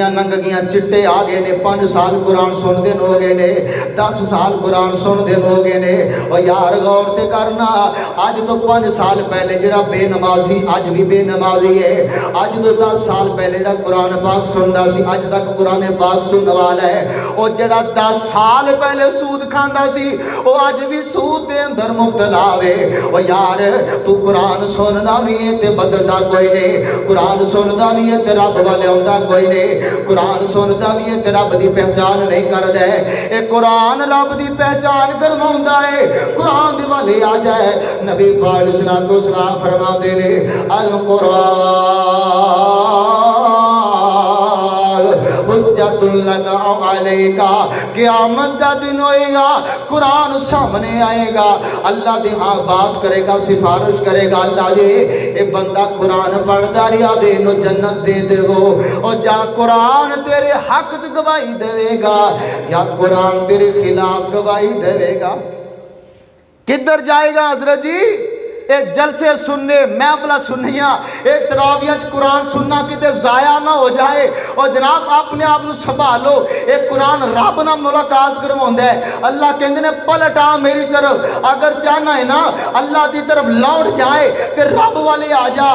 زندگیاں لنگ گیاں چٹے آ گئے نے 5 سال قرآن سن دن ہو گئے نے 10 سال قرآن سن دن ہو گئے نے اور یار غور تے کرنا آج تو 5 سال پہلے جڑا بے نمازی آج بھی بے نمازی ہے آج تو 10 سال پہلے جڑا قرآن پاک سندا سی آج تک قرآن پاک سننے والا ہے اور جڑا 10 سال پہلے سود کھاندا سی وہ آج بھی سود دے اندر مبتلا وے اور یار تو قرآن سندا بھی ہے تے بدلدا کوئی نہیں قرآن سندا بھی ہے تے رب والے ہوندا کوئی نہیں قرآن سندا بھی ہے تے رب دی پہچان نہیں کردا ہے اے قرآن رب دی پہچان کرواوندا ہے قرآن دے والے آ جائے نبی پاک صلی اللہ علیہ وسلم فرماتے نے حجت لک علیک قیامت دا دن ہوئے گا قرآن سامنے آئے گا اللہ دی ہاں بات کرے گا سفارش کرے گا اللہ جی اے بندہ قرآن پڑھدا رہیا دے نو جنت دے دے گو اور جا قرآن تیرے حق چ گواہی دے گا یا قرآن تیرے خلاف گواہی دے گا کدھر جائے گا حضرت جی اے جلسے سننے میں بلا سنیاں اے تراویح قرآن سننا کتے ضائع نہ ہو جائے اور جناب اپنے آپ نو سنبھالو اے قرآن رب نہ ملاقات کرواوندا ہے اللہ کہندے نے پلٹا میری طرف اگر چاہنا ہے نا اللہ دی طرف لوٹ جائے تے رب والے آ جا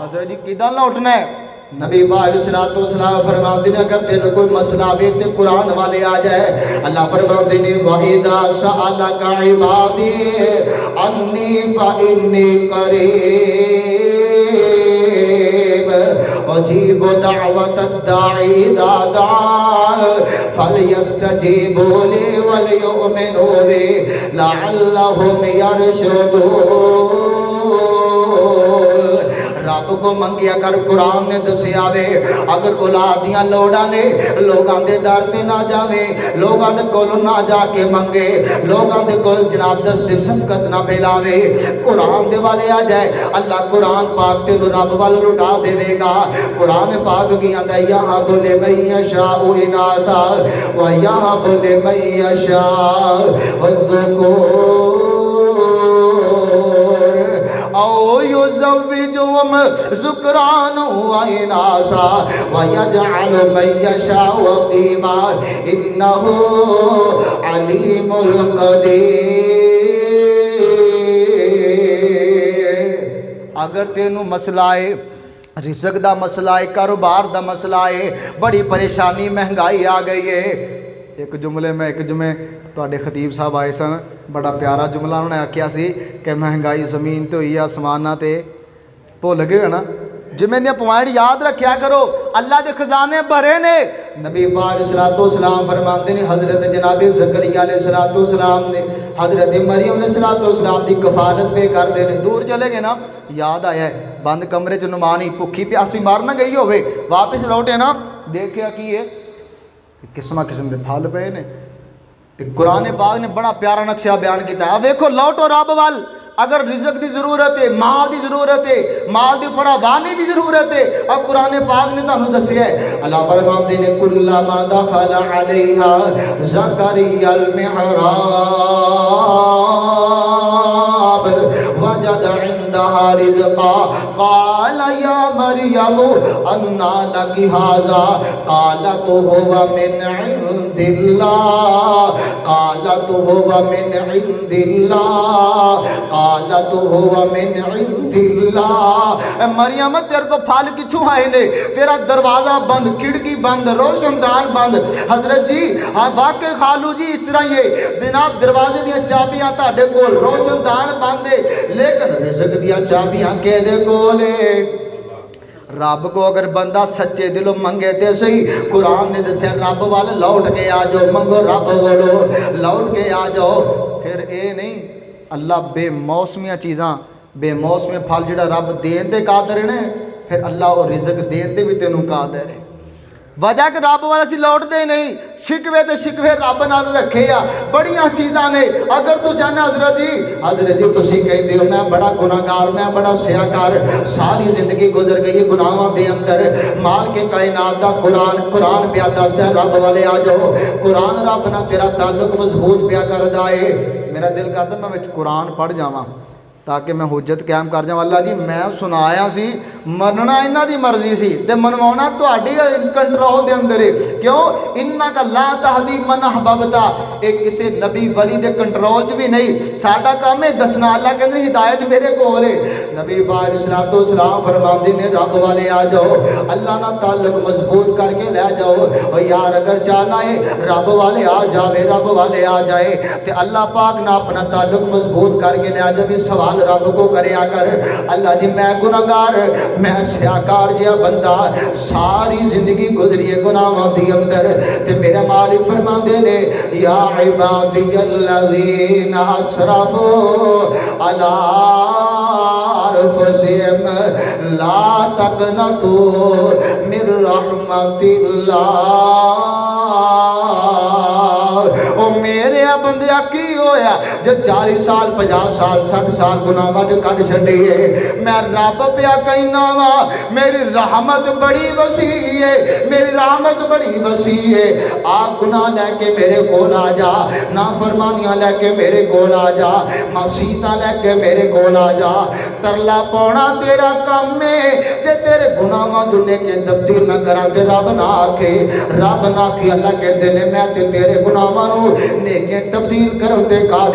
حضرت جی کدھر لوٹنا ہے نبی پاک علیہ السلام فرماتے ہیں اگر تیرے کوئی مسئلہ آوے تے قرآن والے آ جائے اللہ فرماتے ہیں وَإِذَا سَأَلَكَ عِبَادِي عَنِّي فَإِنِّي قَرِيبٌ أُجِيبُ دَعْوَةَ الدَّاعِ إِذَا دَعَانِ فَلْيَسْتَجِيبُوا لِي وَلْيُؤْمِنُوا بِي لَعَلَّهُمْ يَرْشُدُونَ رب کو منگیا کر قرآن نے دسے آوے اگر اولادیاں لوڑا نے لوگاں دے در تے نہ جاوے لوگاں دے کولوں نہ جا کے منگے لوگاں دے کول جناب دس سے سمکت نہ پھیلاوے قرآن دے والے آ جائے اللہ قرآن پاک تے رب وال لٹا دے گا قرآن پاک کی آندا یہاں بولے من یشاء اناثا و یہاں بولے من یشاء الذکور او یزوجہم ذکرانا و اناثا ویجعل من یشاء عقیما انہ علیم القدیر اگر تینوں مسئلہ ہے رزق دا مسئلہ ہے کاروبار دا مسئلہ ہے بڑی پریشانی مہنگائی آ گئی ہے ایک جملے میں تواڈے خطیب صاحب آئے سن بڑا پیارا جملہ انہوں نے آکھیا سی کہ مہنگائی زمین تے ہوئی آسماناں تے بھول گئے نا جمعے دیا پوائنٹ یاد رکھیا کرو اللہ دے خزانے بھرے نے نبی پاک علیہ السلام فرماتے ہیں حضرت جناب زکریا علیہ السلام نے حضرت مریم علیہ السلام دی کفالت پہ کر دے دور چلے گئے نا یاد آیا ہے بند کمرے چ نمانی بھوکی پیاسی مارنا گئی ہوئے واپس لوٹے نا دیکھیا کی ہے قسم دے پھل پے نے قرآن پاک نے بڑا پیارا نقشہ بیان کیتا ہے دیکھو لوٹو رب وال اگر رزق دی ضرورت ہے مال دی ضرورت ہے مال دی فراوانی دی ضرورت ہے اور قرآن پاک نے تانوں دسیا ہے اللہ فرماتے ہیں کلما دخل علیہا زکریا المحراب وجد عندها رزقا قال یا مریم انا لک ھذا قالت هو من عند اللہ قالت هو من عند اللہ قالت هو من عند اللہ مریم تیرے کو پھل کچھوں آئے نے تیرا دروازہ بند کھڑکی بند روشن دان بند حضرت جی واقع خالو جی اس طرح یہ جناب دروازے دیا چابیاں تاڑے کول روشن دان بند ہے لیکن رزق دیا چابیاں کے دے کولے رب کو اگر بندہ سچے دلوں منگے تے صحیح قرآن نے دسیا رب والے لوٹ کے آ جاؤ منگو رب بولو لوٹ کے آ جاؤ پھر اے نہیں اللہ بے موسمیاں چیزاں بے موسمی پھل جڑا رب دین دے قادر نے پھر اللہ وہ رزق دین دے بھی تینوں قادر ہے وجہ کہ رب والا سی لوٹ دے نہیں شکوے تے شکوے رب نال رکھے یا بڑیاں چیزاں نے اگر تو جانا حضرت جی تسی کہتے ہو میں بڑا گناہگار میں بڑا سیاکار ساری زندگی گزر گئی گناہاں دے اندر مال کے کائنات دا قرآن پیا دسدا ہے رب والے آ جاؤ قرآن رب نال تیرا تعلق مضبوط پیا کردا ہے میرا دل کردا میں وچ قرآن پڑھ جاواں تاکہ میں حجت قائم کر جاؤں۔ اللہ جی میں سنایا سی مننا انہاں دی مرضی سی تے منوانا تہاڈی کنٹرول دے اندر ہے۔ کیوں؟ انک لا تہدی من احببت، ایک کسی نبی ولی دے کنٹرول چ بھی نہیں، ساڈا کام ہے دسنا۔ اللہ کہندے ہدایت میرے کول ہے۔ نبی پاک علیہ الصلوۃ والسلام فرماندے نے رب والے آ جاؤ، اللہ نال تعلق مضبوط کر کے لے جاؤ۔ او یار اگر چاہنا ہے رب والے آ جاوے، رب والے آ جائے تے اللہ پاک نہ اپنا تعلق مضبوط کر کے لے جاوے۔ سوال رب کو کریا کر، اللہ جی میں گناہگار، میں سیاکار جیا بندہ، ساری زندگی گزری ہے گناہاں دی اندر، تے میرا مالک فرماندے نے یا عبادی الذین اسرفوا علی انفسہم لا تقنطوا من رحمت اللہ۔ او میرے بندیا کی ہویا جو 40 سال 50 سال 60 سال گناہاں جو کٹ چھڈیے، میں رب پیا کہنا وا میری رحمت بڑی وسیع ہے، میری رحمت بڑی وسیع ہے۔ آ گناہ لے کے میرے کول آ جا، نافرمانیاں لے کے میرے کول آ جا، معصیتاں لے کے میرے کول آ جا، ترلا پاؤنا تیرا کام ہے۔ جے تیرے گناہاں جو نیکے تبدیل نہ کرا تے رب نہ آکھے، رب نہ آکھے، اللہ کہندے نے میں تے تیرے گناہاں نو نیکے تبدیل کرن تے قادر